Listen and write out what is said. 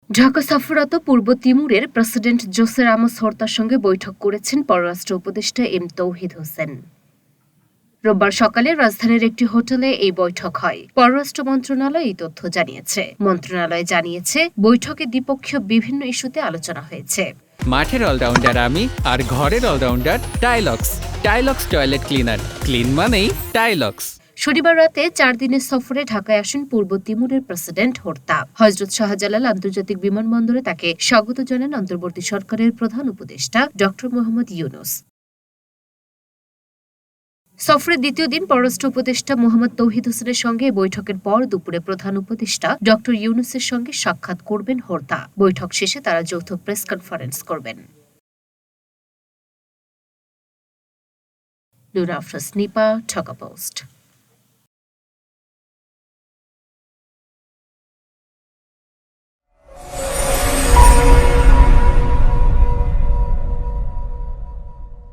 ঢাকা সফররত পূর্ব তিমুরের president Jose Ramos হর্তার সঙ্গে বৈঠক করেছেন পররাষ্ট্র উপদেষ্টা এম তৌহিদ হোসেন। রোববার সকালে রাজধানীর একটি হোটেলে এই বৈঠক হয়। পররাষ্ট্র মন্ত্রণালয় এই তথ্য জানিয়েছে। মন্ত্রণালয় জানিয়েছে, বৈঠকে দ্বিপক্ষীয় বিভিন্ন ইস্যুতে আলোচনা হয়েছে। মাঠের অলরাউন্ডার আমি, আর ঘরের allrounder Taylox. Taylox toilet cleaner, clean মানেই টাইলক্স। শনিবার রাতে 4 দিনের সফরে ঢাকায় আসেন পূর্ব তিমুরের প্রেসিডেন্ট হোর্তা। হযরত শাহজালাল আন্তর্জাতিক বিমানবন্দরে তাকে স্বাগত জানান অন্তর্বর্তী সরকারের প্রধান উপদেষ্টা ড মোহাম্মদ ইউনূস। সফরের দ্বিতীয় দিন পররাষ্ট্র উপদেষ্টা মোহাম্মদ তৌহিদ হোসেনের সঙ্গে বৈঠকের পর দুপুরে প্রধান উপদেষ্টা ড ইউনূসের সঙ্গে সাক্ষাৎ করবেন হোর্তা। বৈঠক শেষে তারা যৌথ প্রেস কনফারেন্স করবেন। নুরা আফরোজ নিপা, ঢাকা পোস্ট।